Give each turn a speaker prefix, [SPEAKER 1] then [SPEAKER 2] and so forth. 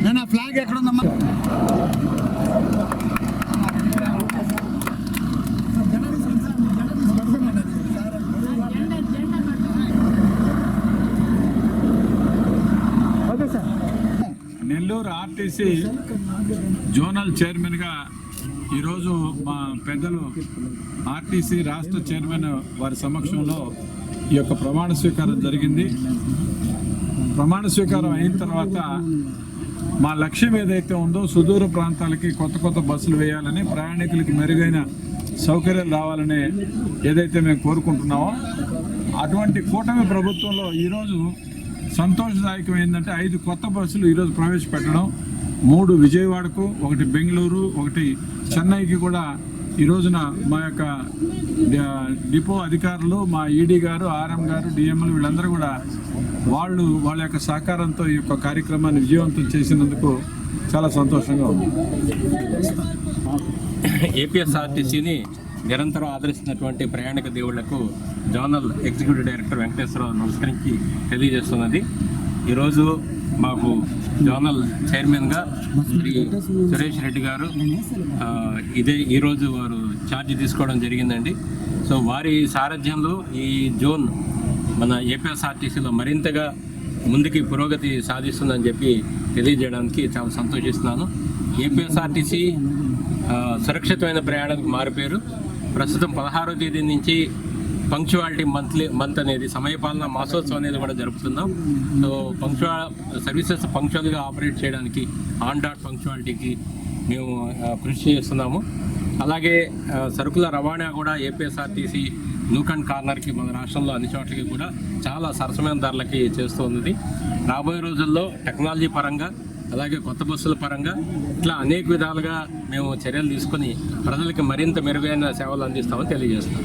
[SPEAKER 1] నేను flag ఎక్కడుందమ్మా?
[SPEAKER 2] Nellore RTC zonal చైర్మన్గా ఈరోజు మా పెద్దలు ఆర్టీసీ రాష్ట్ర చైర్మన్ వారి సమక్షంలో ఈ యొక్క ప్రమాణ స్వీకారం జరిగింది. ప్రమాణ స్వీకారం అయిన తర్వాత మా లక్ష్యం ఏదైతే ఉందో సుదూర ప్రాంతాలకి కొత్త కొత్త బస్సులు వేయాలని, ప్రయాణికులకి మెరుగైన సౌకర్యాలు రావాలని ఏదైతే మేము కోరుకుంటున్నామో అటువంటి కూటమి ప్రభుత్వంలో ఈరోజు సంతోషదాయకం ఏంటంటే 5 కొత్త బస్సులు ఈరోజు ప్రవేశపెట్టడం. 3 విజయవాడకు, 1 బెంగళూరు, 1 చెన్నైకి కూడా ఈ రోజున మా యొక్క డిపో అధికారులు, మా ఈడీ గారు, ఆర్ఎం గారు, డిఎంలు వీళ్ళందరూ కూడా వాళ్ళ యొక్క సహకారంతో ఈ యొక్క కార్యక్రమాన్ని విజయవంతం చేసినందుకు చాలా సంతోషంగా ఉంది.
[SPEAKER 3] ఏపీఎస్ఆర్టీసీని నిరంతరం ఆదరిస్తున్నటువంటి ప్రయాణిక దేవుళ్లకు జోనల్ ఎగ్జిక్యూటివ్ డైరెక్టర్ వెంకటేశ్వరరావు నమస్కరించి తెలియజేస్తున్నది. ఈరోజు మాకు జోనల్ చైర్మన్గా శ్రీ సురేష్ రెడ్డి గారు ఈరోజు వారు ఛార్జ్ తీసుకోవడం జరిగిందండి. సో వారి సారథ్యంలో ఈ జోన్ మన ఏపీఎస్ఆర్టీసీలో మరింతగా ముందుకి పురోగతి సాధిస్తుందని చెప్పి తెలియజేయడానికి చాలా సంతోషిస్తున్నాను. ఏపీఎస్ఆర్టీసీ సురక్షితమైన ప్రయాణానికి మారిపోయారు. ప్రస్తుతం 16వ తేదీ నుంచి పంక్చువాలిటీ మంత్ అనేది సమయపాలన మాసోత్సవం అనేది కూడా జరుపుతున్నాం. సో సర్వీసెస్ పంక్చువల్గా ఆపరేట్ చేయడానికి ఆన్ డాట్ పంక్చువాలిటీకి మేము కృషి చేస్తున్నాము. అలాగే సరుకుల రవాణా కూడా ఏపీఎస్ఆర్టీసీ నూకన్ కార్నర్కి మన రాష్ట్రంలో అన్ని చోట్లకి కూడా చాలా సరసమైన ధరలకి చేస్తుంది. రాబోయే రోజుల్లో టెక్నాలజీ పరంగా అలాగే కొత్త బస్సుల పరంగా ఇట్లా అనేక విధాలుగా మేము చర్యలు తీసుకొని ప్రజలకి మరింత మెరుగైన సేవలు అందిస్తామని తెలియజేస్తాం.